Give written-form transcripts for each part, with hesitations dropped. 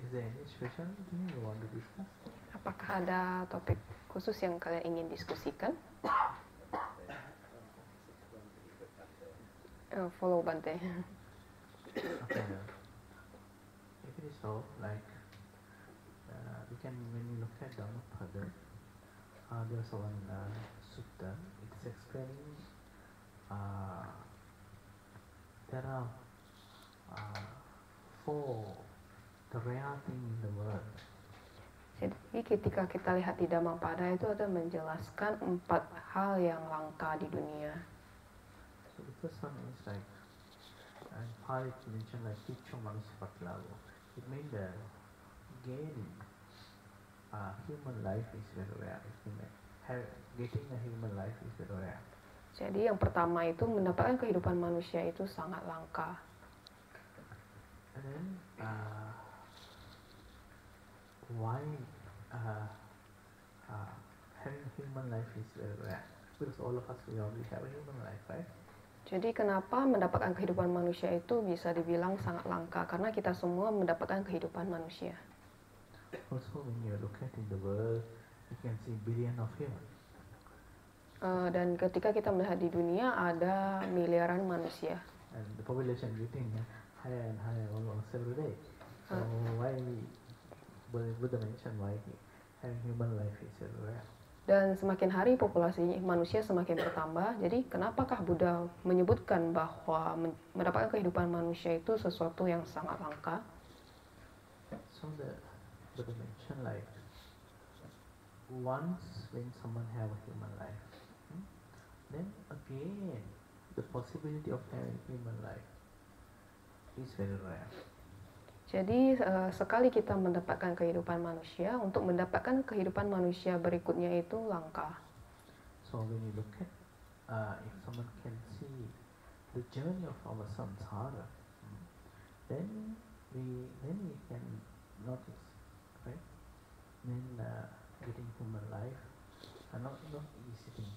Is there any special thing you want to discuss? Apakah ada topik khusus yang kalian ingin diskusikan? Follow Bante. Okay. If it is so, like we can, when we look at Dhammapada, there's one sutta. It's explaining there are four the rare thing in the world. Jadi ketika kita lihat di Dhammapada itu ada menjelaskan 4 hal yang langka di dunia. So the first one is like, and Pali mentioned like Ticho Manuspatlago. It means that gaining human life is very rare. Getting a human life is very rare. Jadi yang pertama itu mendapatkan kehidupan manusia itu sangat langka. And then why having human life is very rare? Because all of us we already have a human life, right? Jadi kenapa mendapatkan kehidupan manusia itu bisa dibilang sangat langka? Karena kita semua mendapatkan kehidupan manusia. Also when you look at in the world, you can see billion of humans. Dan ketika kita melihat di dunia ada miliaran manusia. And the population getting higher and higher almost every day. So why Buddha mentioned why having human life is very rare. Dan semakin hari populasi manusia semakin bertambah. Jadi kenapakah Buddha menyebutkan bahwa mendapatkan kehidupan manusia itu sesuatu yang sangat langka? So the Buddha mentioned like once when someone have a human life, then again the possibility of having human life is very rare. Jadi sekali kita mendapatkan kehidupan manusia, untuk mendapatkan kehidupan manusia berikutnya itu langka. So when you look at if someone can see the journey of our samsara, then we can notice, right? Then getting human life are not easy thing.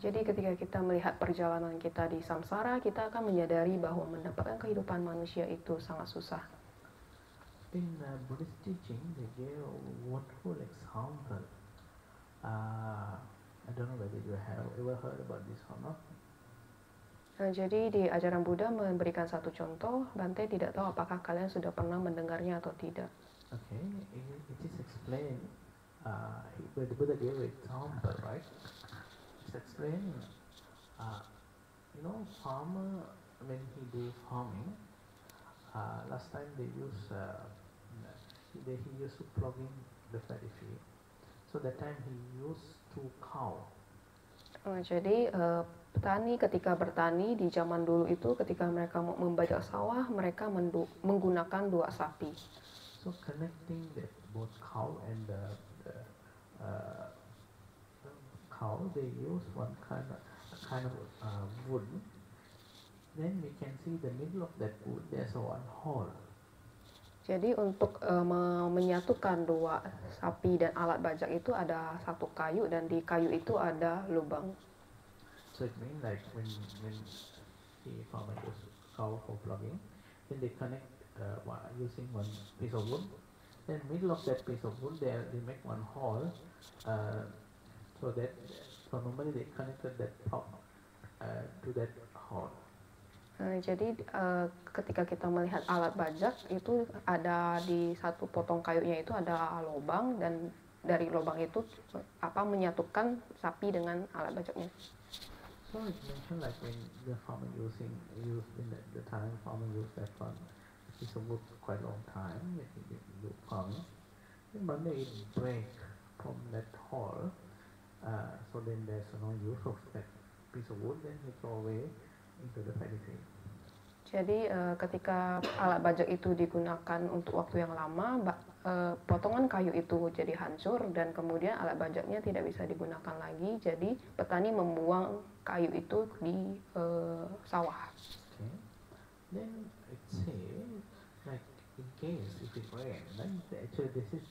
Jadi ketika kita melihat perjalanan kita di samsara, kita akan menyadari bahwa mendapatkan kehidupan manusia itu sangat susah. In Buddhist teaching, they gave a wonderful example. I don't know whether you have ever heard about this or not. Jadi di ajaran Buddha memberikan satu contoh. Bante tidak tahu apakah kalian sudah pernah mendengarnya atau tidak. Okay, it is explained. The Buddha gave an example, right? It's explaining. Farmer when he do farming. Last time they use he used to plug in the paddy field. So that time he used 2 cow. Jadi petani ketika bertani di zaman dulu itu ketika mereka mau membajak sawah, mereka menggunakan 2 sapi. So connecting that both cow and the cow, they use one kind of wood. Then we can see the middle of that wood there's one hole. Jadi untuk menyatukan 2 sapi dan alat bajak itu ada 1 kayu dan di kayu itu ada lubang. So it means like when the farmer uses cow for plugging, then they connect using one piece of wood. Then middle of that piece of wood they make one hole, so normally they connected that plug to that hole. Jadi ketika kita melihat alat bajak itu ada di satu potong kayunya itu ada lubang dan dari lubang itu menyatukan sapi dengan alat bajaknya. So it mentioned like when the farmer used in the time farmer used that one piece of wood for quite a long time when he do farming. Then one day it break from that hole, so then there's no use of that piece of wood. Then he throw away into the paddy field. Jadi ketika alat bajak itu digunakan untuk waktu yang lama, potongan kayu itu jadi hancur dan kemudian alat bajaknya tidak bisa digunakan lagi. Jadi petani membuang kayu itu di sawah. Okay. Then it says like in case if it rain, then actually this is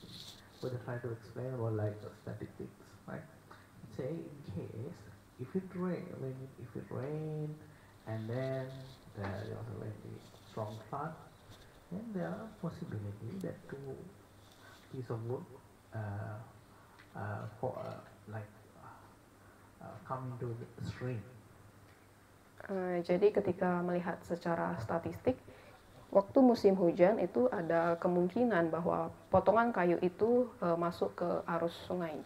what I try to explain about like statistics, right? It say in case if it rain and then there was a very strong flood, then there are possibility that two piece of wood uh, like come into the string. Jadi ketika melihat secara statistik, waktu musim hujan itu ada kemungkinan bahwa potongan kayu itu masuk ke arus sungai.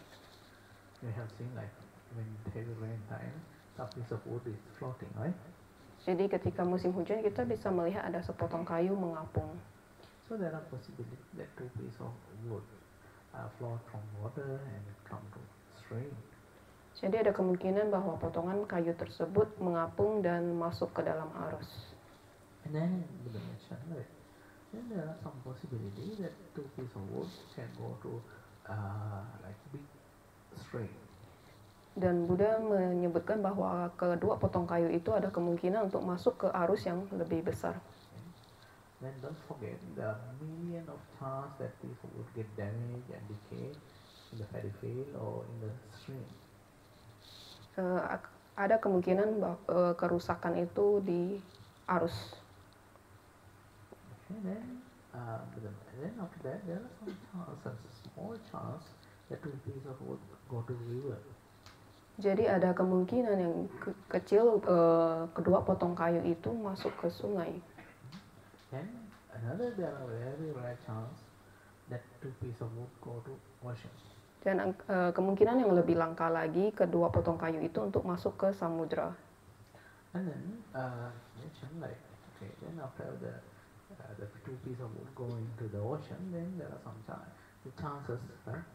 We have seen like when heavy rain time, some piece of wood is floating, right? Jadi ketika musim hujan kita bisa melihat ada sepotong kayu mengapung. So there are possibilities that two piece of wood float from water and come to stream. Jadi ada kemungkinan bahwa potongan kayu tersebut mengapung dan masuk ke dalam arus. And then Buddha mentioned that then there are some possibility that two piece of wood can go to like big stream. Dan Buddha menyebutkan bahwa kedua potong kayu itu ada kemungkinan untuk masuk ke arus yang lebih besar. Then don't forget there are million of chance that piece of wood get damaged and decay in the paddy field or in the stream. Ada kemungkinan kerusakan itu di arus. Okay, then after that there are some chances, small chance that two piece of wood go to river. Jadi ada kemungkinan yang kecil kedua potong kayu itu masuk ke sungai. Then there are very rare chance that two piece of wood go to ocean. Dan kemungkinan yang lebih langka lagi kedua potong kayu itu untuk masuk ke samudra. And then mention like okay, then after the two piece of wood go into the ocean, then there are some chances right,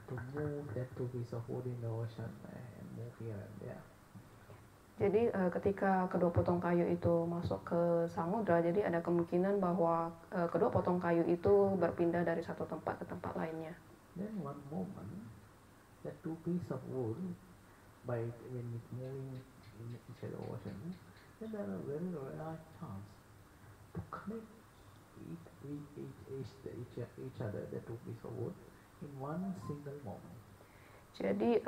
to move that two piece of wood in the ocean and move here and there. Jadi ketika kedua potong kayu itu masuk ke samudra, jadi ada kemungkinan bahwa kedua potong kayu itu berpindah dari satu tempat ke tempat lainnya. Then one moment, that two piece of wood, when it's moving inside the ocean, then there are very rare chance to connect each other, the two piece of wood, in one single moment. Jadi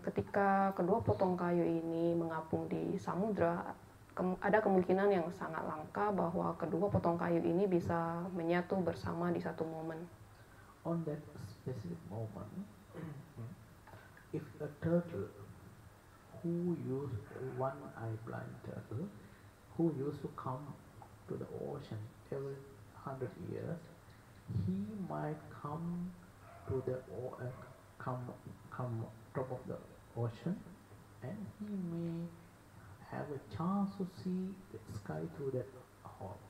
ketika kedua potong kayu ini mengapung di samudra, ada kemungkinan yang sangat langka bahwa kedua potong kayu ini bisa menyatu bersama di satu momen. On that specific moment, if a turtle who used one-eye blind turtle who used to come to the ocean every 100 years, he might come to the come top of the ocean, and he may have a chance to see the sky through that hole.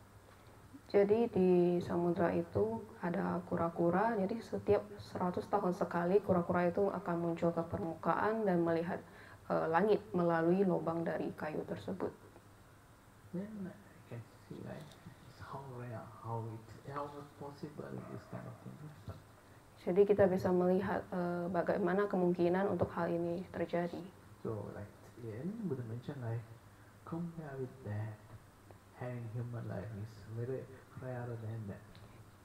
Jadi di samudra itu ada kura-kura, jadi setiap 100 tahun sekali kura-kura itu akan muncul ke permukaan dan melihat langit melalui lubang dari kayu tersebut. Then I can see like how rare, how possible this kind of thing happen. Jadi kita bisa melihat bagaimana kemungkinan untuk hal ini terjadi. So like Buddha mentioned like compare with that, having human life is very rarer than that.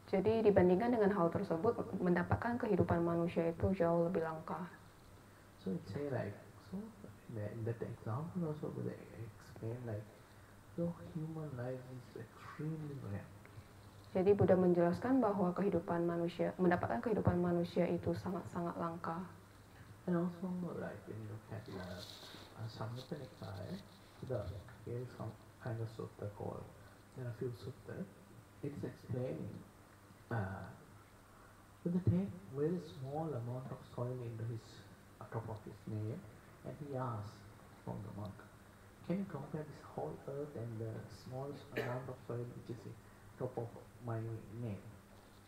Jadi dibandingkan dengan hal tersebut, mendapatkan kehidupan manusia itu jauh lebih langka. So it say like, so in that example also Buddha explain like, so human life is extremely rare. Jadi Buddha menjelaskan bahwa mendapatkan kehidupan manusia itu sangat-sangat langka. And also like when you look at Samyutta Nikaya, there is some kind of sutta called, there are few sutta, it's explaining when they take very small amount of soil into his top of his nail, and he asks from the monk, can you compare this whole earth and the small amount of soil which is top of my nail?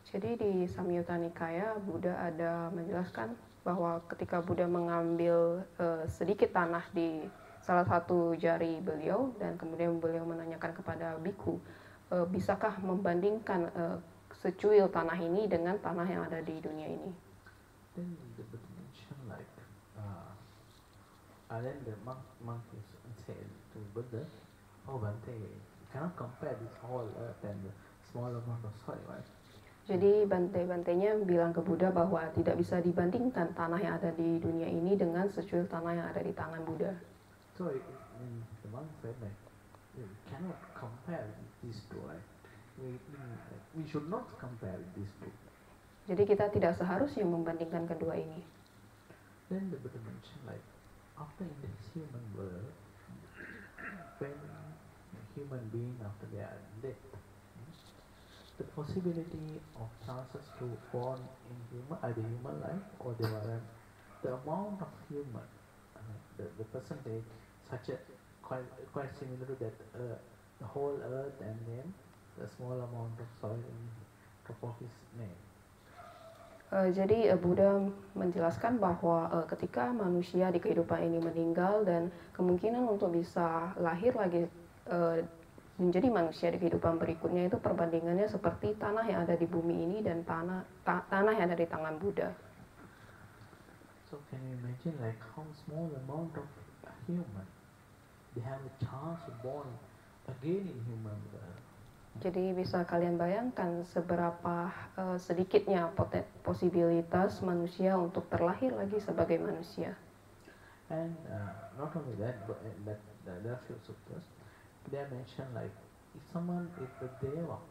Jadi di Samyutta Nikaya, Buddha ada menjelaskan bahwa ketika Buddha mengambil sedikit tanah di salah satu jari beliau dan kemudian beliau menanyakan kepada biku, bisakah membandingkan secuil tanah ini dengan tanah yang ada di dunia ini? Then the Buddha mentioned like, and then the monk said to Buddha, oh Bhante, you cannot compare this whole earth and the small amount of soil, right? Jadi bantainya bilang ke Buddha bahwa tidak bisa dibandingkan tanah yang ada di dunia ini dengan secuil tanah yang ada di tangan Buddha. So the monk said like, you cannot compare these two, right? we should not compare these two. Jadi kita tidak seharusnya membandingkan kedua ini. Then the Buddha mentioned like after in this human world, when a human being after their death, the possibility of chances to born in either human life or Devara, the amount of human, the percentage, such a quite similar to that the whole earth and then the small amount of soil in top of his name. Jadi Buddha menjelaskan bahwa ketika manusia di kehidupan ini meninggal dan kemungkinan untuk bisa lahir lagi menjadi manusia di kehidupan berikutnya itu perbandingannya seperti tanah yang ada di bumi ini dan tanah yang ada di tangan Buddha. So can you imagine like how small amount of human they have a chance to born again in human world. Jadi bisa kalian bayangkan seberapa sedikitnya posibilitas manusia untuk terlahir lagi sebagai manusia. And not only that, but there are few sutras. They mention like if someone is the deva,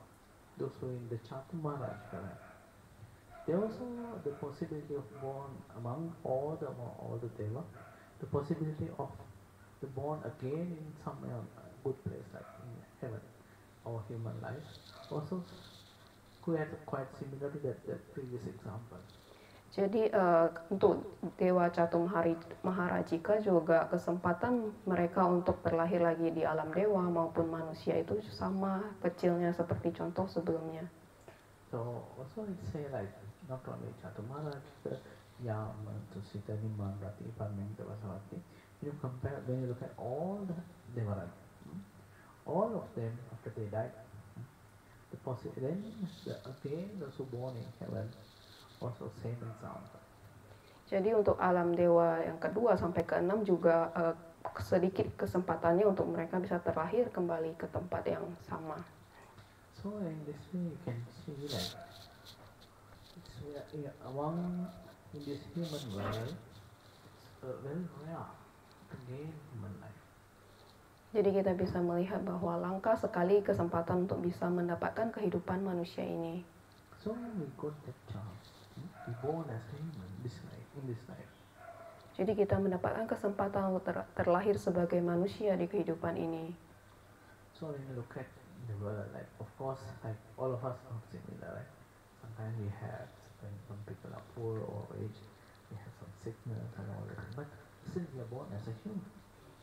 those who in the Chatumaraj, they also the possibility of born among all the deva, the possibility of the born again in some good place like in heaven or human life also quite similar to that previous example. Jadi untuk Dewa Catum Maharajika juga kesempatan mereka untuk terlahir lagi di alam dewa maupun manusia itu sama kecilnya seperti contoh sebelumnya. So also it say like not only Catum Maharajika, Yama, Tusita, Nimam, Rati, Parmenta, Vasavati. You compare when you look at all the Devaras, all of them after they died, the then again those who born in heaven also same example. Jadi untuk alam dewa yang kedua sampai ke-6 juga sedikit kesempatannya untuk mereka bisa terlahir kembali ke tempat yang sama. So in this way you can see that among in this human world very rare to gain human life. Jadi kita bisa melihat bahwa langka sekali kesempatan untuk bisa mendapatkan kehidupan manusia ini. So we got that chance to be born as a human in this life. Jadi kita mendapatkan kesempatan untuk terlahir sebagai manusia di kehidupan ini. So when you look at the world, like of course, like all of us are similar, right? Sometimes we have, when some people are poor or rich, we have some sickness and all that, but still we are born as a human.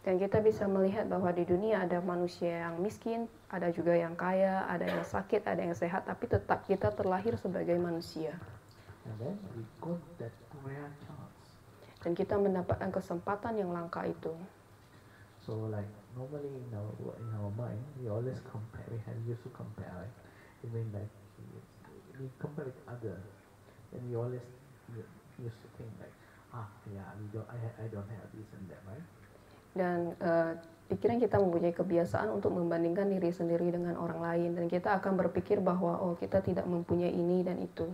Dan kita bisa melihat bahwa di dunia ada manusia yang miskin, ada juga yang kaya, ada yang sakit, ada yang sehat, tapi tetap kita terlahir sebagai manusia. And then we got that rare chance. Dan kita mendapatkan kesempatan yang langka itu. So like normally in our mind, we always compare. We used to compare, right? Even like we compare with others, and we always used to think like, I don't have this and that, right? Dan pikiran kita mempunyai kebiasaan untuk membandingkan diri sendiri dengan orang lain, dan kita akan berpikir bahwa kita tidak mempunyai ini dan itu.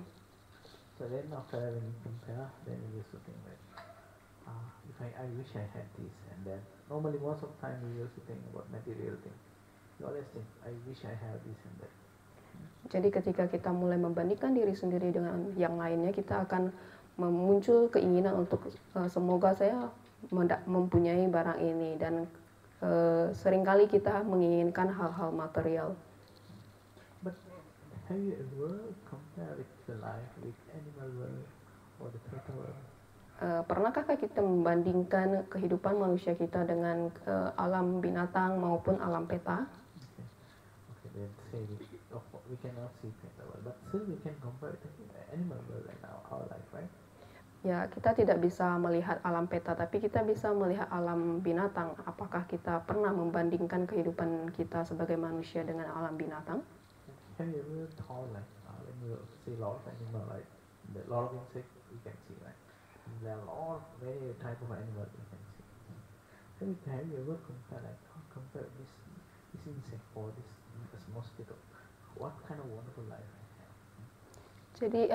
So then after when you compare, then you used to think like, if I wish I had this and that. Normally most of the time we used to think about material things. You always think, I wish I have this and that. Jadi ketika kita mulai membandingkan diri sendiri dengan yang lainnya, kita akan muncul keinginan untuk semoga saya mempunyai barang ini, dan seringkali kita menginginkan hal-hal material. But have you ever compared the life with animal world or the pet world? Pernahkah kita membandingkan kehidupan manusia kita dengan alam binatang maupun alam peta? Okay, then say we cannot see pet world, but still we can compare it to animal world in our life, right? Ya, kita tidak bisa melihat alam peta, tapi kita bisa melihat alam binatang. Apakah kita pernah membandingkan kehidupan kita sebagai manusia dengan alam binatang? Have you ever thought like when you see a lot of animal, like a lot of insects you can see, right? And there are a lot of many type of animals you can see. Have you ever compare this insect or this mosquito? What kind of wonderful life I have? Jadi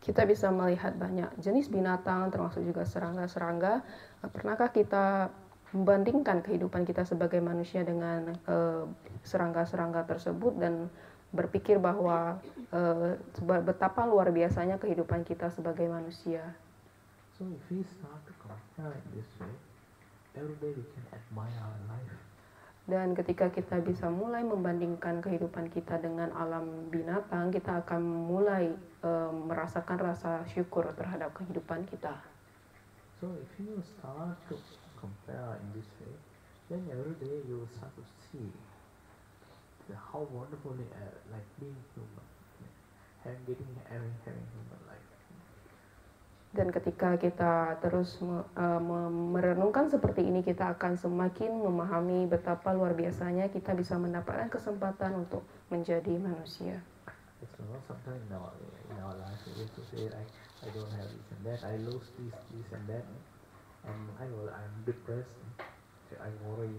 kita bisa melihat banyak jenis binatang, termasuk juga serangga-serangga. Pernahkah kita membandingkan kehidupan kita sebagai manusia dengan serangga-serangga tersebut, dan berpikir bahwa betapa luar biasanya kehidupan kita sebagai manusia. So if we start to compare in this way, every day we can admire our life. Dan ketika kita bisa mulai membandingkan kehidupan kita dengan alam binatang, kita akan mulai merasakan rasa syukur terhadap kehidupan kita. So if you start to compare in this way, then every day you will start to see how wonderfully like being human, having human life. Dan ketika kita terus merenungkan seperti ini, kita akan semakin memahami betapa luar biasanya kita bisa mendapatkan kesempatan untuk menjadi manusia. Sometimes in our life we used to say like, I don't have this and that, I lose this and that, and I'm depressed, I worry.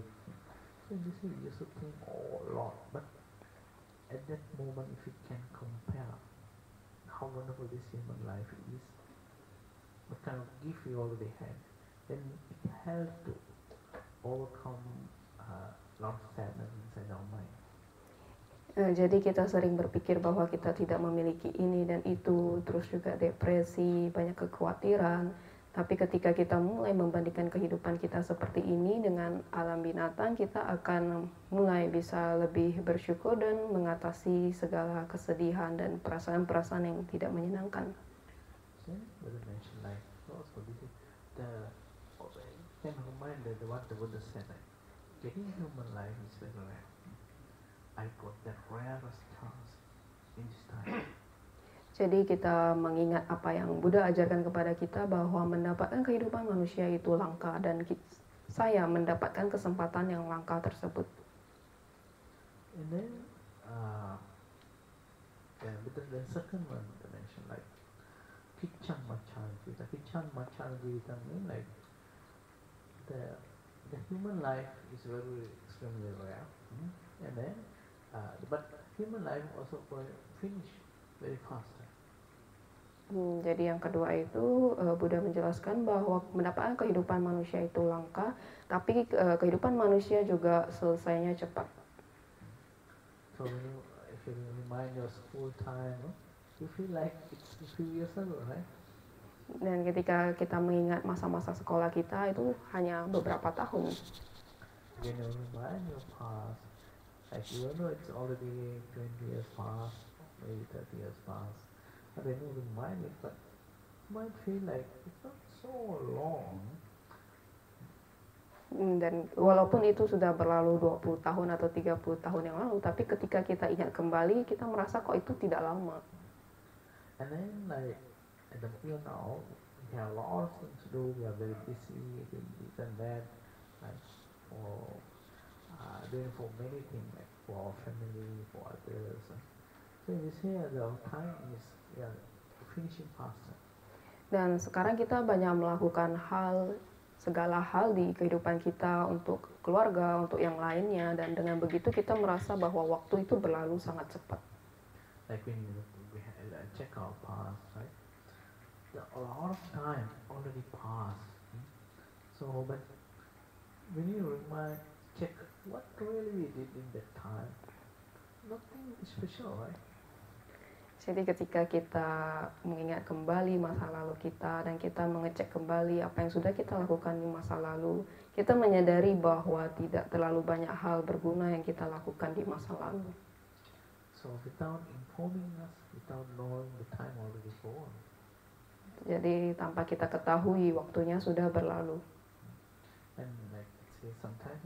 So this is you should think a lot, but at that moment if you can compare how wonderful this human life is, what kind of gift you already had, then it helps to overcome lot of sadness inside our mind. Jadi kita sering berpikir bahwa kita tidak memiliki ini dan itu, terus juga depresi, banyak kekhawatiran. Tapi ketika kita mulai membandingkan kehidupan kita seperti ini dengan alam binatang, kita akan mulai bisa lebih bersyukur dan mengatasi segala kesedihan dan perasaan-perasaan yang tidak menyenangkan. Can remind what the Buddha said, like, getting human life is very rare. I got that rarest chance in this time. Jadi kita mengingat apa yang Buddha ajarkan kepada kita bahwa mendapatkan kehidupan manusia itu langka, dan saya mendapatkan kesempatan yang langka tersebut. And then the second one to mention, like Kichang Machan Jivita. Kichang Machan Jivita mean like the human life is very extremely rare, and then but human life also finish very fast. Jadi yang kedua itu Buddha menjelaskan bahwa mendapatkan kehidupan manusia itu langka, tapi kehidupan manusia juga selesainya cepat. So if you remind your school time, you feel like it's a few years ago, right? Dan ketika kita mengingat masa-masa sekolah kita itu hanya beberapa tahun. When you remind your past, like even though it's already 20 years past, maybe 30 years past, but when you remind it, but you might feel like it's not so long. Dan walaupun itu sudah berlalu 20 tahun atau 30 tahun yang lalu, tapi ketika kita ingat kembali, kita merasa kok itu tidak lama. And then like until now, we have a lot of things to do. We are very busy doing this and that, like for doing for many things, like for our family, for others. So you see, the time is finishing faster. Dan sekarang kita banyak melakukan segala hal di kehidupan kita untuk keluarga, untuk yang lainnya, dan dengan begitu kita merasa bahwa waktu itu berlalu sangat cepat. Like when we check our past, right? A lot of time already passed. So, but when you check what really we did in that time, nothing special, right? Jadi ketika kita mengingat kembali masa lalu kita dan kita mengecek kembali apa yang sudah kita lakukan di masa lalu, kita menyadari bahwa tidak terlalu banyak hal berguna yang kita lakukan di masa lalu. So without informing us, without knowing, the time already gone. Jadi tanpa kita ketahui, waktunya sudah berlalu. And like say sometimes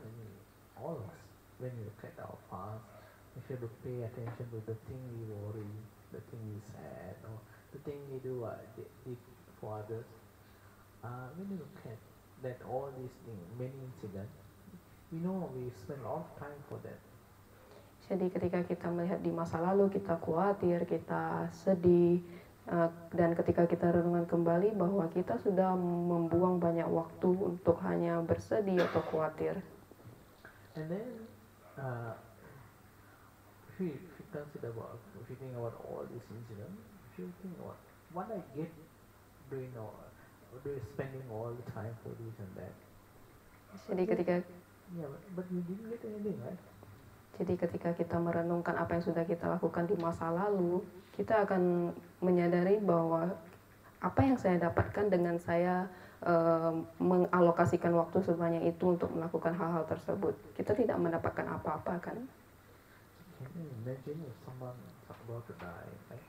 all of us, when we look at our past, we should pay attention to the thing we worry, the thing we sad, or the thing we do did for others. When you look at that all these things, many incidents, we know we spend a lot of time for that. Jadi ketika kita melihat di masa lalu, kita khawatir, kita sedih, dan ketika kita renungan kembali bahwa kita sudah membuang banyak waktu untuk hanya bersedih atau khawatir. And then if you consider if you think about all these incidents, if you think about what I get doing spending all the time for this and that. Jadi ketika but you didn't get anything, right? Jadi ketika kita merenungkan apa yang sudah kita lakukan di masa lalu, kita akan menyadari bahwa apa yang saya dapatkan dengan saya mengalokasikan waktu sebanyak itu untuk melakukan hal-hal tersebut. Kita tidak mendapatkan apa-apa kan? Can you imagine if someone is about to die, right?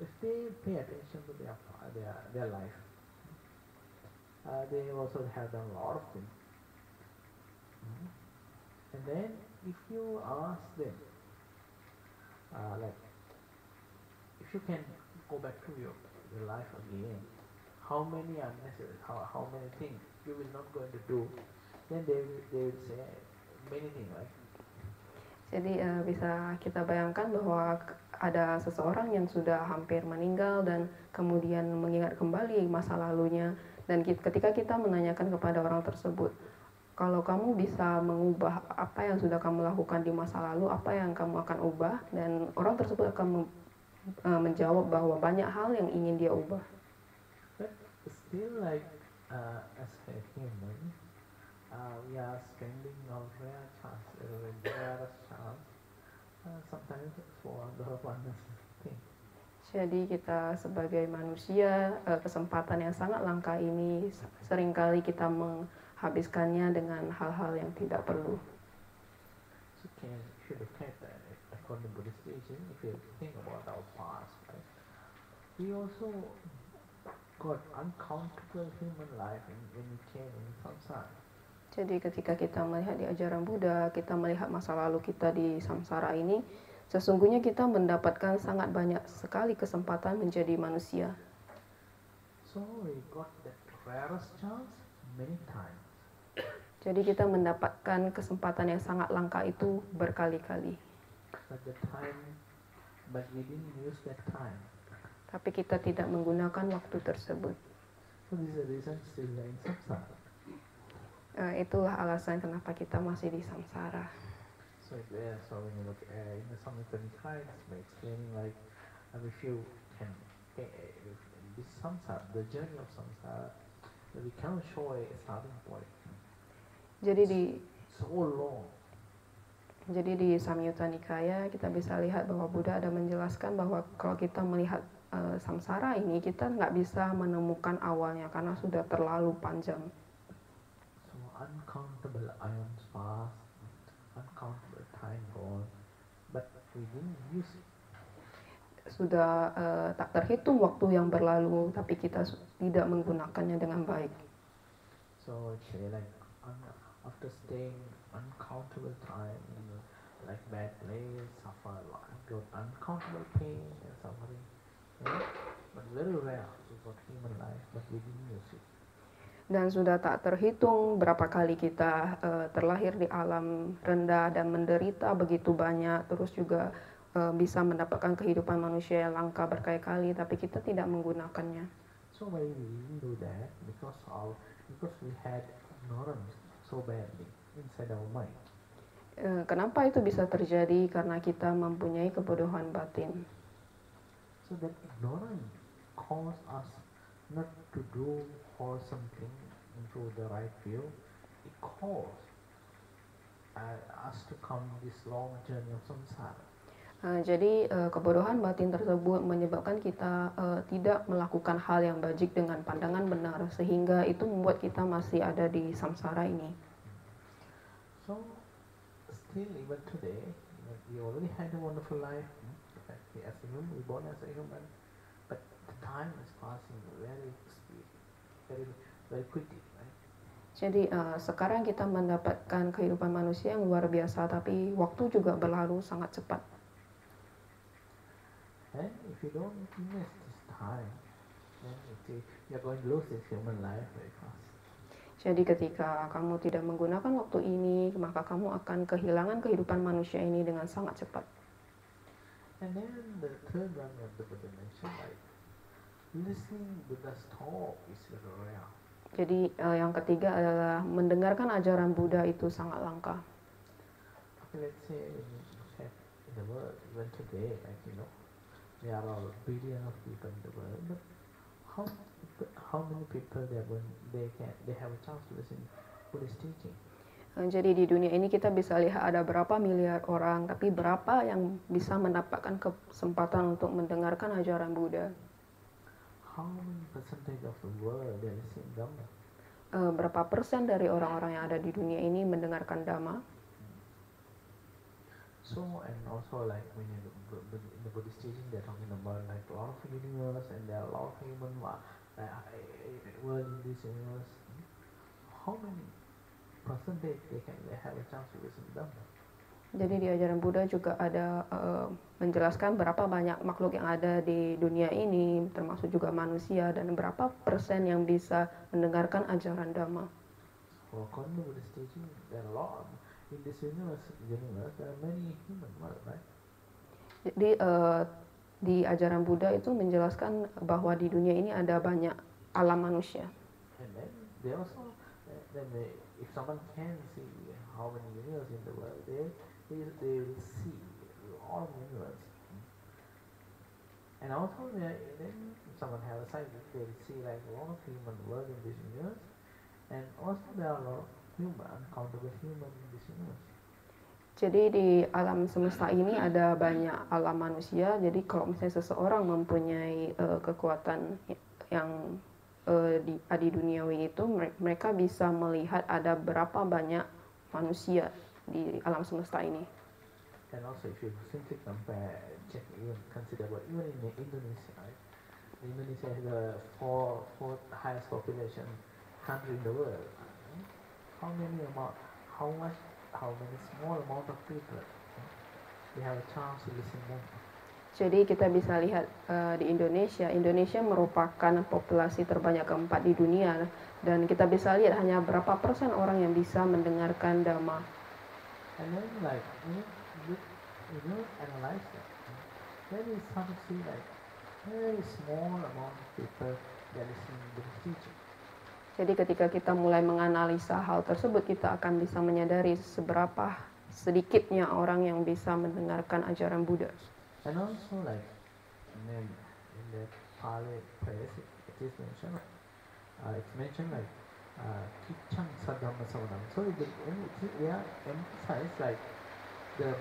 If they pay attention to their life, they also have done a lot of things. Mhm. And then if you ask them, like, if you can go back to your life again, how many unnecessary, how many things you will not going to do, then they will say many things, right? Jadi bisa kita bayangkan bahwa ada seseorang yang sudah hampir meninggal dan kemudian mengingat kembali masa lalunya, dan ketika kita menanyakan kepada orang tersebut, kalau kamu bisa mengubah apa yang sudah kamu lakukan di masa lalu, apa yang kamu akan ubah, dan orang tersebut akan menjawab bahwa banyak hal yang ingin dia ubah. But still, like, as a human, we are spending our rare chance, rarest chance, sometimes for the unnecessary thing. Jadi kita sebagai manusia, kesempatan yang sangat langka ini seringkali kita menghabiskannya dengan hal-hal yang tidak perlu. So if you look at that, according to Buddhist teaching, if you think about our past, right, we also got uncountable human life when we came in samsara. Jadi ketika kita melihat di ajaran Buddha, kita melihat masa lalu kita di samsara ini, sesungguhnya kita mendapatkan sangat banyak sekali kesempatan menjadi manusia. So we got that rarest chance many times. Jadi kita mendapatkan kesempatan yang sangat langka itu berkali-kali. But we didn't use that time. Tapi kita tidak menggunakan waktu tersebut. So this is the reason still we are in samsara. Itulah alasan kenapa kita masih di samsara. So when you look in the Samyutta Nikaya, it's explaining like if you can this samsara, the journey of samsara, we cannot show a starting point. Jadi so long. Jadi di Samyutta Nikaya kita bisa lihat bahwa Buddha ada menjelaskan bahwa kalau kita melihat samsara ini, kita nggak bisa menemukan awalnya karena sudah terlalu panjang. So uncountable ions pass, uncountable time gone, but we didn't use it. Sudah tak terhitung waktu yang berlalu, tapi kita tidak menggunakannya dengan baik. So it's like after staying uncountable time in like bad place, suffer got uncountable pain and suffering. Yeah? But very rare we got human life, but we didn't use it. Dan sudah tak terhitung berapa kali kita terlahir di alam rendah dan menderita begitu banyak, terus juga bisa mendapatkan kehidupan manusia yang langka berkali-kali, tapi kita tidak menggunakannya. So why we didn't do that? Because we had ignorance so badly inside our mind. Kenapa itu bisa terjadi? Karena kita mempunyai kebodohan batin. So that ignorance caused us not to do wholesome thing into the right view. It caused us to come this long journey of samsara. Jadi kebodohan batin tersebut menyebabkan kita tidak melakukan hal yang baik dengan pandangan benar, sehingga itu membuat kita masih ada di samsara ini. So still even today, we already had a wonderful life. As a human, we born as a human, but the time is passing very speed, very quickly, right? Jadi sekarang kita mendapatkan kehidupan manusia yang luar biasa, tapi waktu juga berlalu sangat cepat. And if you don't invest this time, then you're going to lose this human life very fast. Jadi ketika kamu tidak menggunakan waktu ini, maka kamu akan kehilangan kehidupan manusia ini dengan sangat cepat. And then the third one of the Buddha mentioned, like listening Buddha's talk is very rare. Jadi yang ketiga adalah mendengarkan ajaran Buddha itu sangat langka. Okay, let's say in the world, even today, like there are a billion of people in the world, but how many people they have a chance to listen Buddhist teaching? Jadi di dunia ini kita bisa lihat ada berapa miliar orang, tapi berapa yang bisa mendapatkan kesempatan untuk mendengarkan ajaran Buddha? How many percentage of the world they listen Dhamma? Berapa persen dari orang-orang yang ada di dunia ini mendengarkan Dhamma? So, and also like when in the Buddhist teaching, they're talking about like a lot of universe and there are a lot of human world in this universe. How many percentage they have a chance to listen Dhamma? Jadi di ajaran Buddha juga ada menjelaskan berapa banyak makhluk yang ada di dunia ini, termasuk juga manusia, dan berapa persen yang bisa mendengarkan ajaran Dhamma. For according to Buddhist teaching, there are a lot in this universe. There are many human world, right? Jadi di ajaran Buddha itu menjelaskan bahwa di dunia ini ada banyak alam manusia. And then they also, if someone can see how many universe in the world, they will see all universe. And also, then if someone has a sight, they will see like a lot of human world in this universe. And also there are a lot of uncountable human in this universe. Jadi di alam semesta ini ada banyak alam manusia. Jadi kalau misalnya seseorang mempunyai kekuatan yang di duniawi itu, mereka bisa melihat ada berapa banyak manusia di alam semesta ini. And also if you simply consider what even in Indonesia, right? Indonesia is the fourth highest population country in the world. How many small amount of people they have a chance to listen more. Jadi kita bisa lihat di Indonesia merupakan populasi terbanyak keempat di dunia, dan kita bisa lihat hanya berapa persen orang yang bisa mendengarkan Dhamma. And then like you analyze that, then you start to see like very small amount of people they are listening to the teaching. Jadi ketika kita mulai menganalisa hal tersebut, kita akan bisa menyadari seberapa sedikitnya orang yang bisa mendengarkan ajaran Buddha. And also like in the Pali place, it is mentioned, it's mentioned like Kichang Sadhamma Savanam. So they are emphasize like the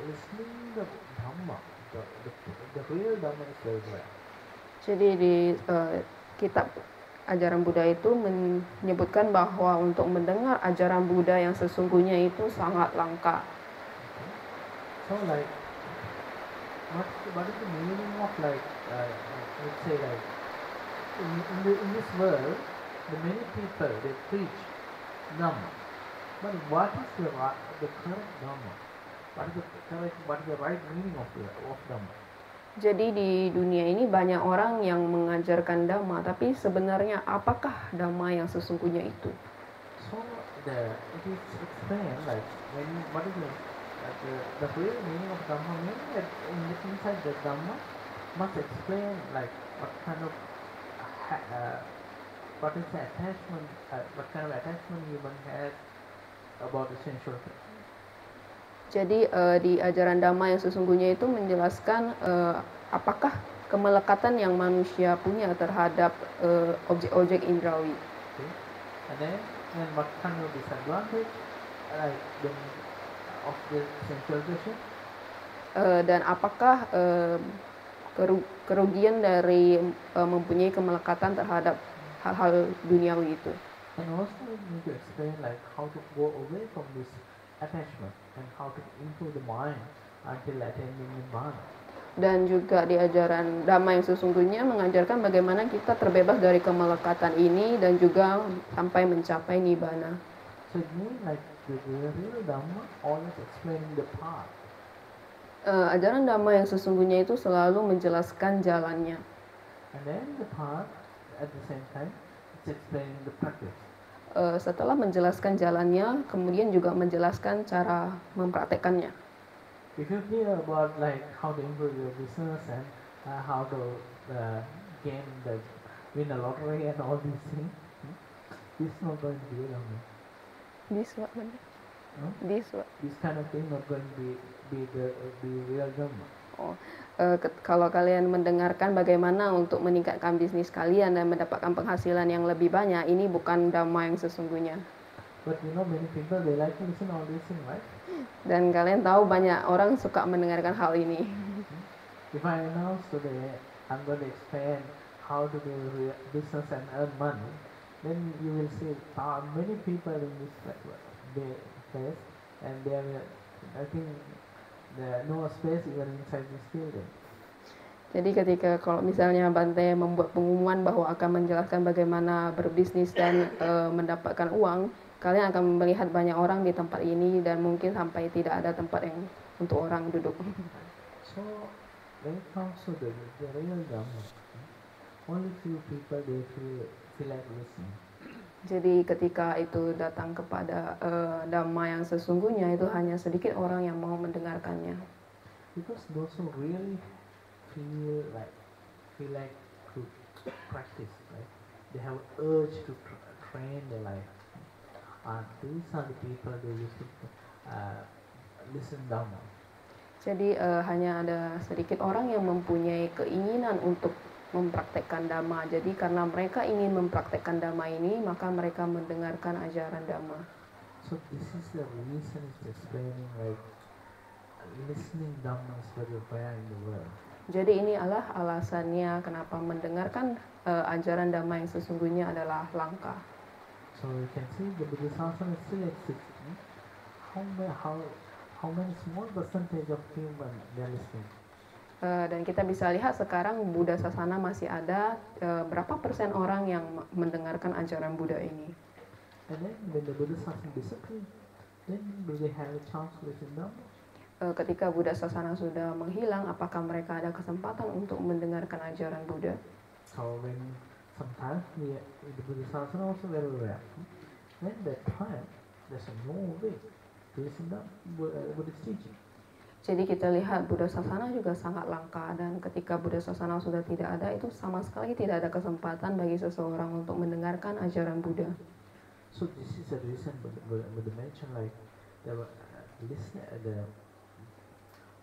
listening the Dhamma, the real Dhamma is very rare. Jadi di kitab ajaran Buddha itu menyebutkan bahwa untuk mendengar ajaran Buddha yang sesungguhnya itu sangat langka. Okay. So like, what is the meaning of like, let's say like, in this world, the many people they preach Dhamma, but what is the correct Dhamma? What is the right meaning of Dhamma? Jadi di dunia ini banyak orang yang mengajarkan Dhamma, tapi sebenarnya apakah Dhamma yang sesungguhnya itu? So it is explained like what is the real meaning of Dhamma, meaning that inside the Dhamma must explain like what kind of what is the attachment, what kind of attachment human has about the sensual things. Jadi di ajaran Dhamma yang sesungguhnya itu menjelaskan apakah kemelekatan yang manusia punya terhadap objek-objek indrawi. Okay. And then what kind of disadvantage of the sensual pleasure? Dan apakah kerugian dari mempunyai kemelekatan terhadap hal-hal duniawi itu? And also we need to explain like how to go away from this attachment and how to improve the mind until attaining Nibbana. Dan juga di ajaran Dhamma yang sesungguhnya mengajarkan bagaimana kita terbebas dari kemelekatan ini dan juga sampai mencapai Nibbana. So it means like the real Dhamma always explaining the path. Ajaran Dhamma yang sesungguhnya itu selalu menjelaskan jalannya. And then the path at the same time it's explaining the practice. Setelah menjelaskan jalannya, kemudian juga menjelaskan cara mempraktekkannya. If you hear about like how to improve your business and how to win the lottery and all these things, this is not going to be real. This what? This kind of thing not going to be real Dhamma. Kalau kalian mendengarkan bagaimana untuk meningkatkan bisnis kalian dan mendapatkan penghasilan yang lebih banyak, ini bukan Dhamma yang sesungguhnya. But you know, many people they like to listen all these things, right? Dan kalian tahu banyak orang suka mendengarkan hal ini. If I announce today, I'm going to explain how to do business and earn money, then you will see many people in this place, and they are, I think, there no space even inside this building. Jadi ketika kalau misalnya Bante membuat pengumuman bahwa akan menjelaskan bagaimana berbisnis dan mendapatkan uang, kalian akan melihat banyak orang di tempat ini dan mungkin sampai tidak ada tempat yang untuk orang duduk. So when it comes to the real Dhamma, only few people they feel like listening. Jadi ketika itu datang kepada Dhamma yang sesungguhnya, itu hanya sedikit orang yang mau mendengarkannya. Because those who really feel like to practice, right? They have urge to train their life. These are the people they used to listen Dhamma. Jadi hanya ada sedikit orang yang mempunyai keinginan untuk mempraktekkan Dhamma. Jadi karena mereka ingin mempraktekkan Dhamma ini, maka mereka mendengarkan ajaran Dhamma. So this is the reason it's explaining like listening Dhamma is very rare in the world. Jadi ini adalah alasannya kenapa mendengarkan ajaran Dhamma yang sesungguhnya adalah langka. So you can see the Buddhism still exists. How many small percentage of human they are listening? Dan kita bisa lihat sekarang Buddha Sasana masih ada berapa persen orang yang mendengarkan ajaran Buddha ini. And then when the Buddhism disappear, then do they have a chance to listen Dhamma? Ketika Buddha Sasana sudah menghilang, apakah mereka ada kesempatan untuk mendengarkan ajaran Buddha? So when sometimes the Buddha Sasana also very rare, then that time there's no way to listen to Buddhist teaching. Jadi kita lihat Buddha Sasana juga sangat langka, dan ketika Buddha Sasana sudah tidak ada, itu sama sekali tidak ada kesempatan bagi seseorang untuk mendengarkan ajaran Buddha. So this is the reason Buddha mentioned like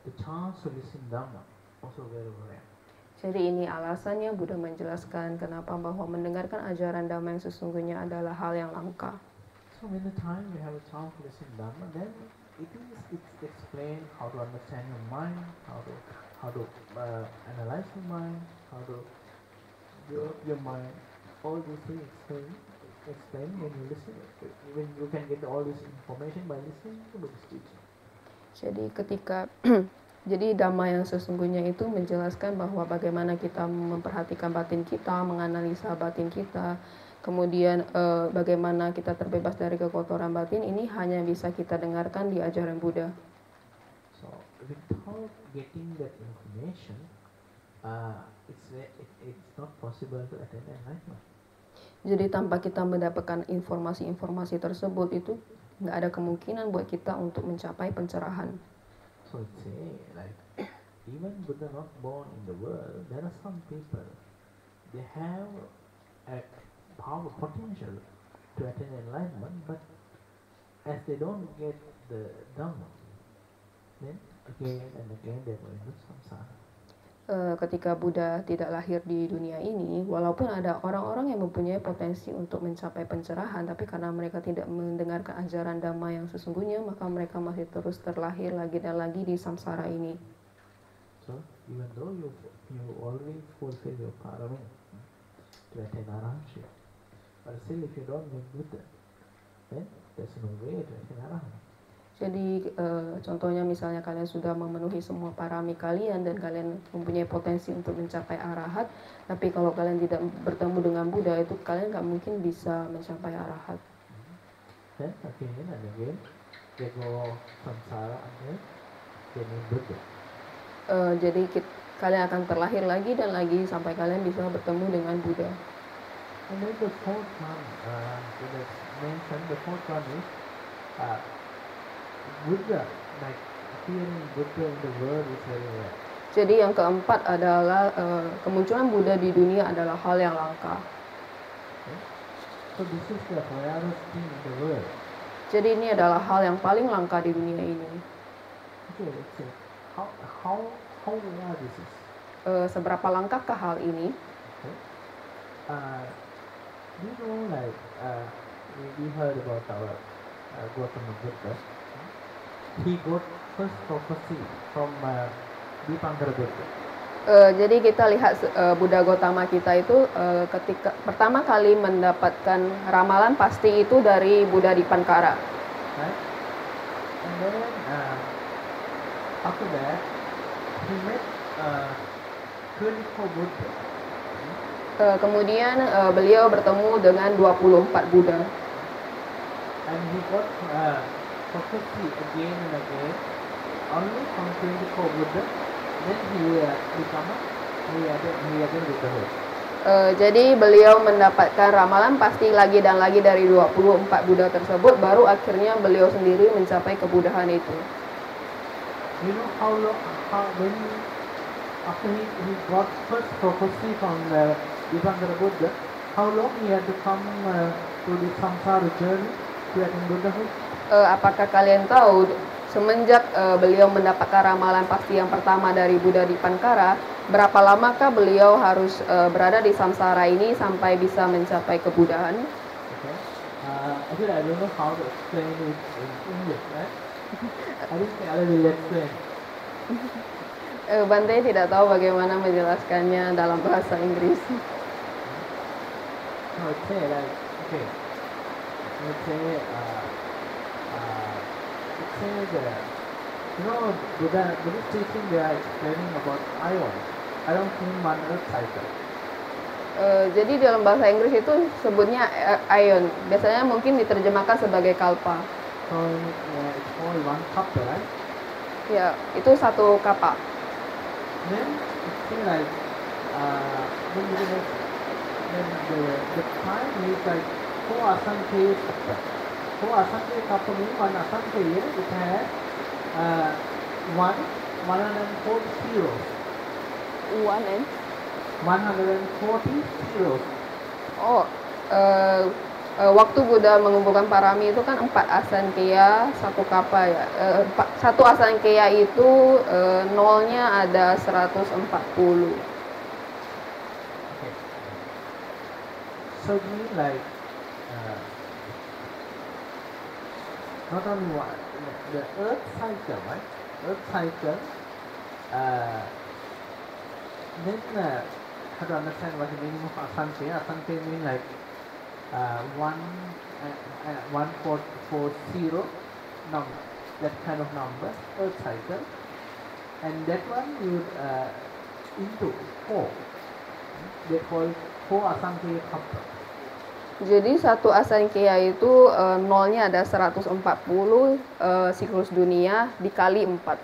the chance to listen Dhamma also very rare. Jadi ini alasannya Buddha menjelaskan kenapa bahwa mendengarkan ajaran Dhamma yang sesungguhnya adalah hal yang langka. So when the time we have a chance to listen Dhamma, then it's explain how to understand your mind, how to analyze your mind, how to develop your mind. All these things explain when you listen. When you can get all this information by listening to Buddhist teaching. Jadi ketika jadi Dhamma yang sesungguhnya itu menjelaskan bahwa bagaimana kita memperhatikan batin kita, menganalisa batin kita, kemudian bagaimana kita terbebas dari kekotoran batin, ini hanya bisa kita dengarkan di ajaran Buddha. So without getting that information, it's not possible to attain enlightenment. Jadi tanpa kita mendapatkan informasi-informasi tersebut, itu nggak ada kemungkinan buat kita untuk mencapai pencerahan. So it's like even Buddha not born in the world, there are some people they have a power potential to attain enlightenment, but as they don't get the Dhamma, then again and again they go into samsara. Ketika Buddha tidak lahir di dunia ini, walaupun ada orang-orang yang mempunyai potensi untuk mencapai pencerahan, tapi karena mereka tidak mendengarkan ajaran Dhamma yang sesungguhnya, maka mereka masih terus terlahir lagi dan lagi di samsara ini. So even though you already fulfill your parami to attain arahantship, but still if you don't meet Buddha, then there's no way to attain arahant. Jadi contohnya misalnya kalian sudah memenuhi semua parami kalian dan kalian mempunyai potensi untuk mencapai arahat, tapi kalau kalian tidak bertemu dengan Buddha, itu kalian nggak mungkin bisa mencapai arahat. Then again and again they go samsara and they meet Buddha. Jadi kalian akan terlahir lagi dan lagi sampai kalian bisa bertemu dengan Buddha. And then the fourth one, the fourth one is Buddha, like appearing Buddha in the world is very rare. Jadi yang keempat adalah kemunculan Buddha di dunia adalah hal yang langka. Okay? So this is the rarest thing in the world. Jadi ini adalah hal yang paling langka di dunia ini. Okay, let's see. How rare this is? Seberapa langkakah hal ini? Okay. You know, like we heard about our Gautama Buddha, he got first prophecy from Dipankara Buddha. Jadi kita lihat Buddha Gautama kita itu ketika pertama kali mendapatkan ramalan pasti itu dari Buddha Dipankara. Right? And then after that, he met 24 Buddha. Kemudian beliau bertemu dengan 24 Buddha. And he got prophecy again and again, only from 24 Buddha. Then he again Buddhahood. Jadi beliau mendapatkan ramalan pasti lagi dan lagi dari 24 Buddha tersebut, baru akhirnya beliau sendiri mencapai kebudahan itu. You know when after he got first prophecy from Dipankara Buddha, how long he had to come to the samsara journey to attain Buddhahood? Apakah kalian tahu semenjak beliau mendapatkan ramalan pasti yang pertama dari Buddha Dipankara, berapa lamakah beliau harus berada di samsara ini sampai bisa mencapai kebudahan? Okay. Actually, I don't know how to explain it in English, right? I think I will explain. Bante tidak tahu bagaimana menjelaskannya dalam bahasa Inggris. No, it's say like, okay, let's say, it says, you know, Buddhist teaching, they are explaining about ion. Ion mean one earth cycle. Jadi dalam bahasa Inggris itu sebutnya ion. Biasanya mungkin diterjemahkan sebagai kalpa. So it's all one cup, right? Ya, itu satu kapak. Then it say like, then the time is like 4 asankya kappa. 4 asankya kappa means 1 asankya, it has 140 zeros. 140 zeros. Oh, waktu Buddha mengumpulkan parami itu kan 4 asankya, 1 kapa ya. 1 asankya itu nolnya ada 140. Okay. So it means like not only one, the earth cycle, right? Earth cycle. Then how to understand what the meaning of asankya? Asankya means like 140 number, that kind of number, earth cycle, and that one you into 4. They call 4 asankya kappa. Jadi 1 asankya itu nolnya ada 140 siklus dunia dikali 4. And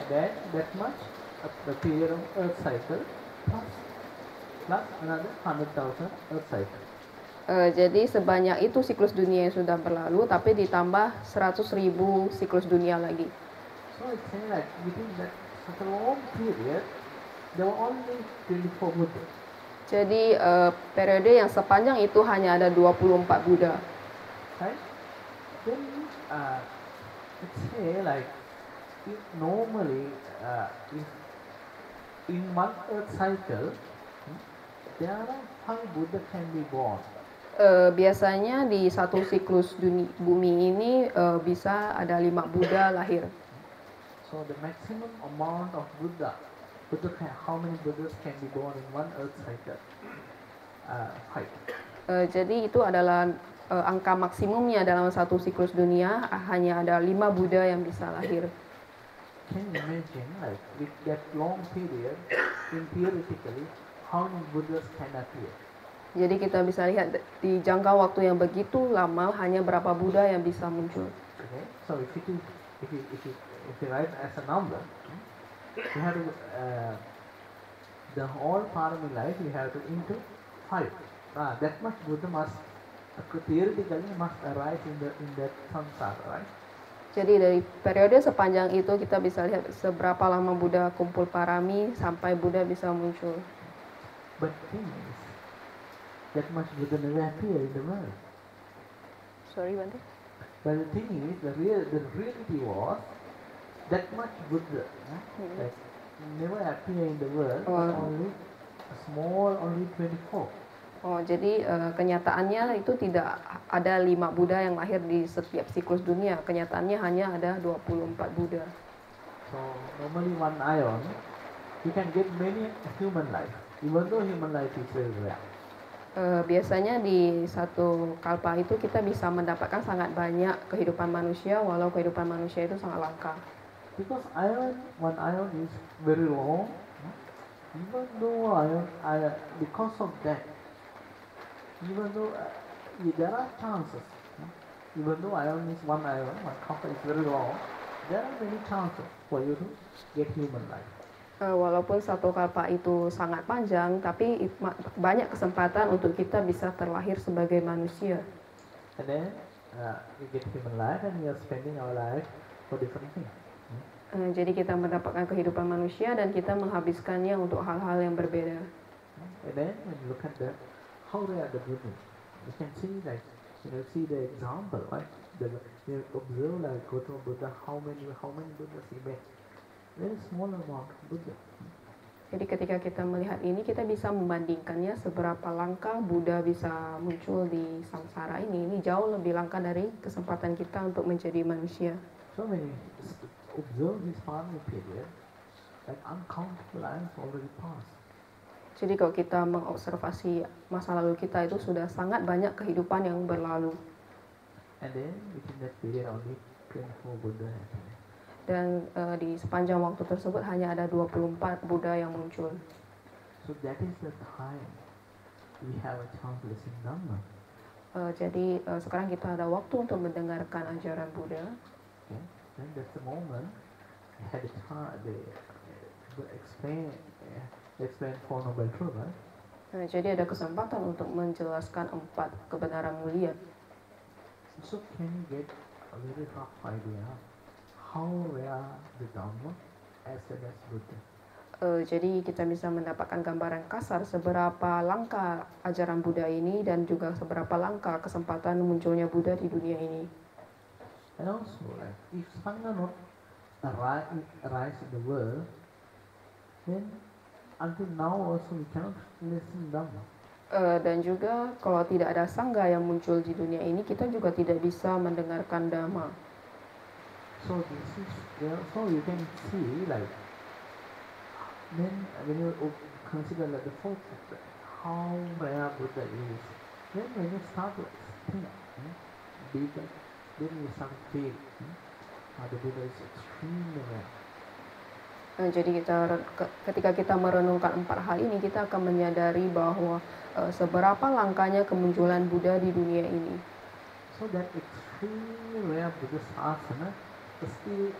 then that much the period of earth cycle plus another 100,000 earth cycle. Jadi sebanyak itu siklus dunia yang sudah berlalu, tapi ditambah 100.000 siklus dunia lagi. So it's saying like within that such a long period, there were only 24 Buddha. Jadi periode yang sepanjang itu hanya ada 24 Buddha. Right? Then it's say like if normally if in one earth cycle there are 5 Buddha can be born. Biasanya di satu siklus bumi ini bisa ada 5 Buddha lahir. So the maximum amount of Buddha how many Buddhas can be born in one earth cycle? 5. Jadi itu adalah angka maksimumnya dalam satu siklus dunia, hanya ada 5 Buddha yang bisa lahir. Can you imagine like with that long period, in theoretically, how many Buddhas can appear? Jadi kita bisa lihat di jangka waktu yang begitu lama hanya berapa Buddha yang bisa muncul. Okay, so if you write as a number, you have to the whole parami life you have to into 5. That much Buddha must theoretically must arise in that samsara, right? Jadi dari periode sepanjang itu kita bisa lihat seberapa lama Buddha kumpul parami sampai Buddha bisa muncul. But thing is, that much Buddha never appear in the world. Sorry, Bante. But the thing is, the reality was that much Buddha never appear in the world. Only 24. Oh, jadi kenyataannya itu tidak ada 5 Buddha yang lahir di setiap siklus dunia. Kenyataannya hanya ada 24 Buddha. So normally one ion, you can get many human life, even though human life is very rare. Biasanya di satu kalpa itu kita bisa mendapatkan sangat banyak kehidupan manusia, walau kehidupan manusia itu sangat langka. Because one ion is very long, even though because of that, even though there are chances, even though one copper is very long, there are many chances for you to get human life. Walaupun satu kalpa itu sangat panjang, tapi banyak kesempatan untuk kita bisa terlahir sebagai manusia. And then you get human life and we are spending our life for different things. Jadi kita mendapatkan kehidupan manusia dan kita menghabiskannya untuk hal-hal yang berbeda. And then when you look at how they are the Buddha, you can see see the example, right? You observe like Gautama Buddha, how many Buddhas he met. Very small amount of Buddha. Jadi ketika kita melihat ini, kita bisa membandingkannya seberapa langka Buddha bisa muncul di samsara ini. Ini jauh lebih langka dari kesempatan kita untuk menjadi manusia. So when you observe this farming period, like uncountable lives already passed. Jadi kalau kita mengobservasi masa lalu kita itu sudah sangat banyak kehidupan yang berlalu. And then within that period only 24 Buddha happened. Dan di sepanjang waktu tersebut hanya ada 24 Buddha yang muncul. So that is the time we have a chance to listen Dhamma. Jadi sekarang kita ada waktu untuk mendengarkan ajaran Buddha. Okay. Then that's the moment we had a chance to explain Four Noble Truths, right? Jadi ada kesempatan untuk menjelaskan 4 kebenaran mulia. So can you get a very rough idea how rare the Dhamma as well as Buddha? Jadi kita bisa mendapatkan gambaran kasar seberapa langka ajaran Buddha ini dan juga seberapa langka kesempatan munculnya Buddha di dunia ini. And also, like, if Sangha not arise in the world, then until now also we cannot listen Dhamma. Dan juga kalau tidak ada sangga yang muncul di dunia ini, kita juga tidak bisa mendengarkan Dhamma. So this is so you can see like then when you consider like the fourth chapter, how rare Buddha is. Then when you start to think deeper, then you start to feel the Buddha is extremely rare. Jadi ketika kita merenungkan 4 hal ini, kita akan menyadari bahwa seberapa langkanya kemunculan Buddha di dunia ini. So that extremely rare Buddha Sasana still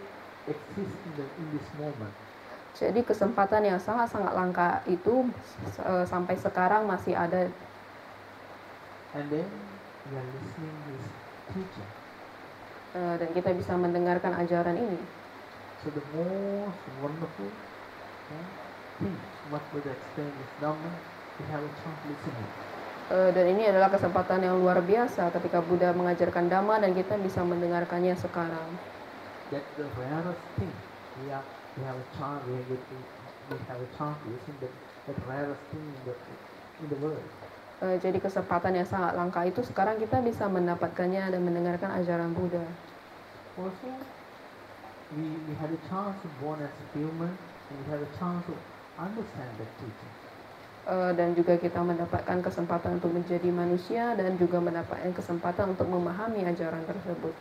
exists in this moment. Jadi kesempatan yang sangat-sangat langka itu sampai sekarang masih ada. And then we are listening his teaching. Dan kita bisa mendengarkan ajaran ini. So the most wonderful thing what Buddha explained is Dhamma, we have a chance listening. Dan ini adalah kesempatan yang luar biasa ketika Buddha mengajarkan Dhamma dan kita bisa mendengarkannya sekarang. That's the rarest thing. We have a chance. We have a chance to listen that rarest thing in the world. Jadi kesempatan yang sangat langka itu sekarang kita bisa mendapatkannya dan mendengarkan ajaran Buddha. Also, we had a chance to born as a human, and we had a chance to understand that teaching. Dan juga kita mendapatkan kesempatan untuk menjadi manusia dan juga mendapatkan kesempatan untuk memahami ajaran tersebut.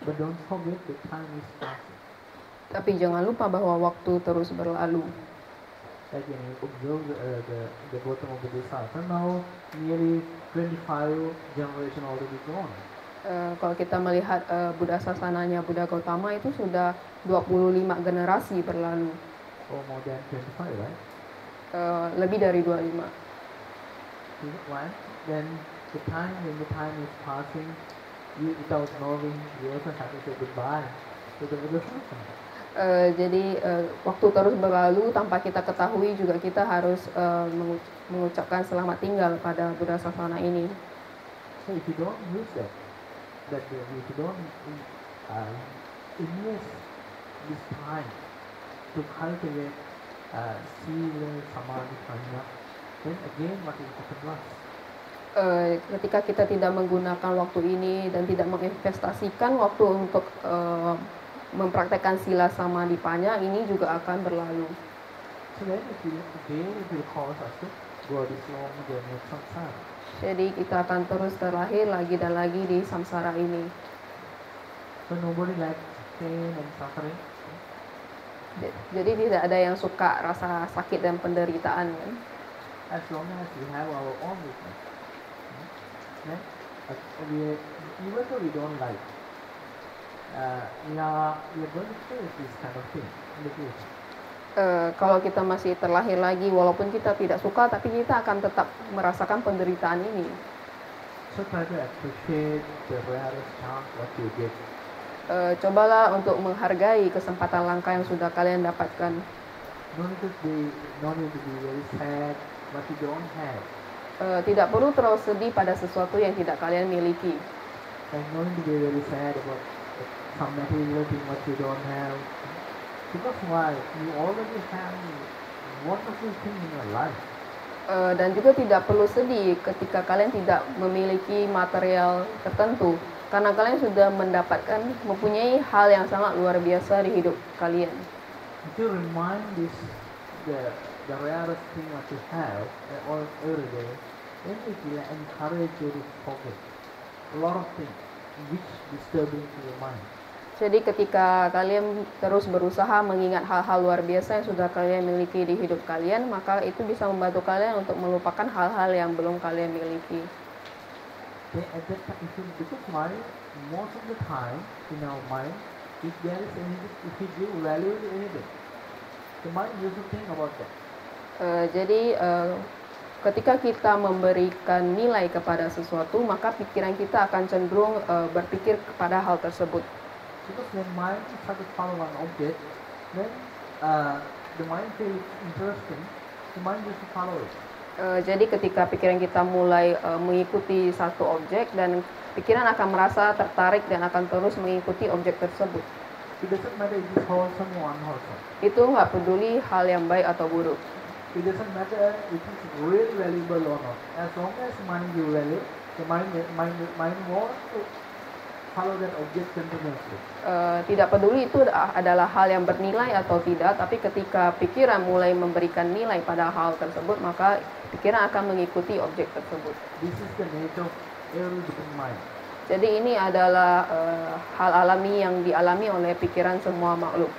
But don't forget the time is passing. Tapi jangan lupa bahwa waktu terus berlalu. Like when you observe the Gautama Buddha Sasana, now nearly 25 generation already gone. Kalau kita melihat Buddha Sasananya Buddha Gautama itu sudah 25 generasi berlalu. Oh, more than 25, right? Lebih dari 25. Right? Then when the time is passing, you without knowing, you also have to say goodbye to the Buddha Sasana. Jadi waktu terus berlalu tanpa kita ketahui juga kita harus mengucapkan selamat tinggal pada Buddha Sasana ini. So if you don't use that if you don't invest this time to cultivate sila, samadhi, prajna, then again what will happen to us? Ketika kita tidak menggunakan waktu ini dan tidak menginvestasikan waktu untuk mempraktekkan sila samadhipanya, ini juga akan berlalu. So then it will cause us to go this long journey of samsara. Jadi kita akan terus terlahir lagi dan lagi di samsara ini. So nobody likes pain and suffering. Jadi tidak ada yang suka rasa sakit dan penderitaan, kan? As long as we have our own business. Then, even though we don't like, we are going to face this kind of thing in the future. Kalau kita masih terlahir lagi, walaupun kita tidak suka, tapi kita akan tetap merasakan penderitaan ini. So try to appreciate the rarest chance what you get. Cobalah untuk menghargai kesempatan langka yang sudah kalian dapatkan. No need to be very sad what you don't have. Tidak perlu terlalu sedih pada sesuatu yang tidak kalian miliki. And no need to be very sad about some material thing what you don't have. Because why? You already have wonderful thing in your life. Dan juga tidak perlu sedih ketika kalian tidak memiliki material tertentu, karena kalian sudah mempunyai hal yang sangat luar biasa di hidup kalian. If you remind the rarest thing what you have every day, then it will encourage you to forget a lot of things which disturbing to your mind. Jadi ketika kalian terus berusaha mengingat hal-hal luar biasa yang sudah kalian miliki di hidup kalian, maka itu bisa membantu kalian untuk melupakan hal-hal yang belum kalian miliki. Then at that time, because why? Most of the time in our mind, if there is anything, if we give value to anything, the mind used to think about that. Jadi ketika kita memberikan nilai kepada sesuatu, maka pikiran kita akan cenderung berpikir kepada hal tersebut. Because when mind starts to follow one object, then the mind feels interesting, the mind used to follow it. Jadi ketika pikiran kita mulai mengikuti satu objek, dan pikiran akan merasa tertarik dan akan terus mengikuti objek tersebut. It doesn't matter if it's wholesome or unwholesome. Itu nggak peduli hal yang baik atau buruk. It doesn't matter if it's really valuable or not. As long as mind gives value, the mind wants to follow that object continuously. Tidak peduli itu adalah hal yang bernilai atau tidak, tapi ketika pikiran mulai memberikan nilai pada hal tersebut, maka pikiran akan mengikuti objek tersebut. This is the nature of every living mind. Jadi ini adalah hal alami yang dialami oleh pikiran semua makhluk.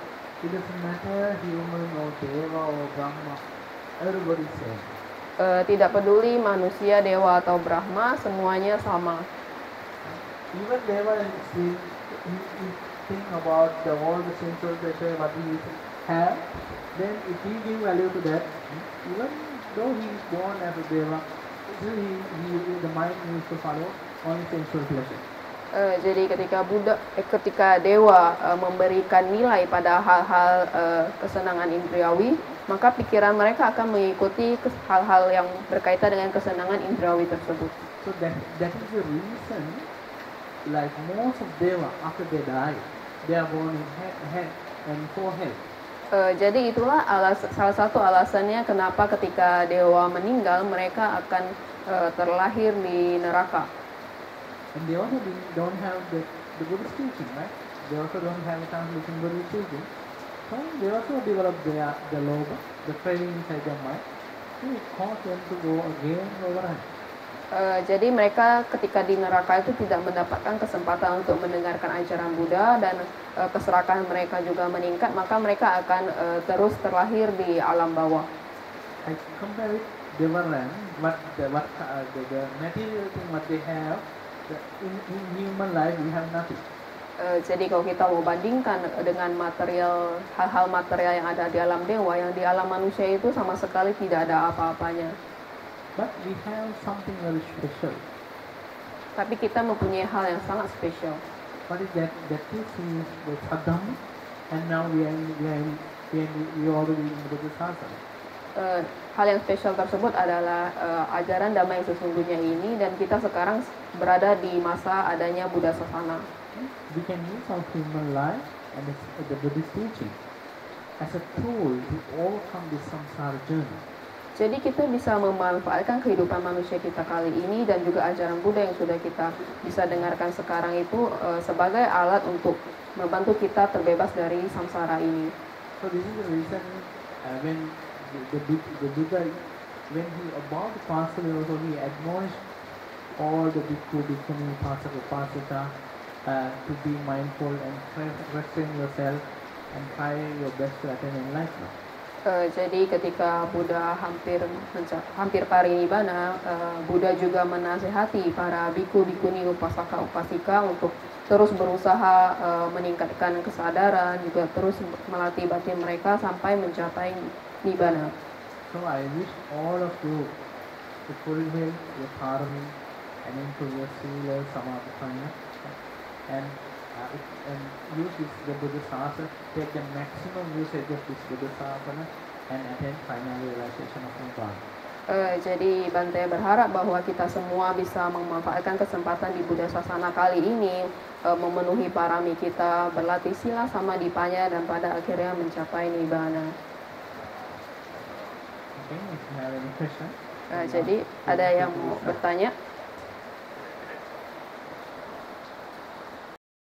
It doesn't matter human or deva or brahma, everybody is same. Tidak peduli manusia, dewa atau Brahma, semuanya sama. Even deva he think about all the sensual pleasure what he have, then if he give value to that, even though he is born as a deva, still the mind needs to follow only sensual pleasure. Jadi ketika dewa memberikan nilai pada hal-hal kesenangan indriawi, maka pikiran mereka akan mengikuti hal-hal yang berkaitan dengan kesenangan indriawi tersebut. So that is the reason, like most of deva after they die, they are born in head and forehead. Jadi itulah salah satu alasannya kenapa ketika dewa meninggal mereka akan terlahir di neraka. And they also don't have the Buddhist teaching, right? They also don't have a chance to listen to Buddhist teaching. So they also develop the lobha, the craving inside their mind. So it causes them to go again and over again. Jadi mereka ketika di neraka itu tidak mendapatkan kesempatan untuk mendengarkan ajaran Buddha, dan keserakahan mereka juga meningkat, maka mereka akan terus terlahir di alam bawah. I compare it Devaland, the material thing what they have. In human life we have nothing. Jadi kalau kita mau bandingkan dengan hal-hal material yang ada di alam dewa, yang di alam manusia itu sama sekali tidak ada apa-apanya. But we have something very special. Tapi kita mempunyai hal yang sangat spesial. What is that? That is the Saddhamma, and now we already in the Buddha-sasana. Hal yang spesial tersebut adalah ajaran Dhamma yang sesungguhnya ini, dan kita sekarang berada di masa adanya Buddha Sasana. We can use our human life and the Buddhist teaching as a tool to overcome this samsara journey. Jadi kita bisa memanfaatkan kehidupan manusia kita kali ini dan juga ajaran Buddha yang sudah kita bisa dengarkan sekarang itu sebagai alat untuk membantu kita terbebas dari samsara ini. So this is the reason when the Buddha, when he about to pass away also, he admonished all the bhikkhu, bhikkhuni, upasaka, upasika to be mindful and restrain yourself and try your best to attain enlightenment. Jadi ketika Buddha hampir parinibbana, Buddha juga menasehati para bhikkhu, bhikkhuni, upasaka, upasika untuk terus berusaha meningkatkan kesadaran, juga terus melatih batin mereka sampai mencapai nibbana. So I wish all of you to fulfill your dharma and improve your sila, samadhi, and use this, the Buddha Shasana, take the maximum usage of this Buddha Shasana and attain final realization of Nibbana. Jadi Bante berharap bahwa kita semua bisa memanfaatkan kesempatan di Buddha Sasana kali ini, memenuhi parami kita, berlatih sila samadhipanya dan pada akhirnya mencapai nibbana. Okay, if you have any question. Jadi ada yang mau bertanya?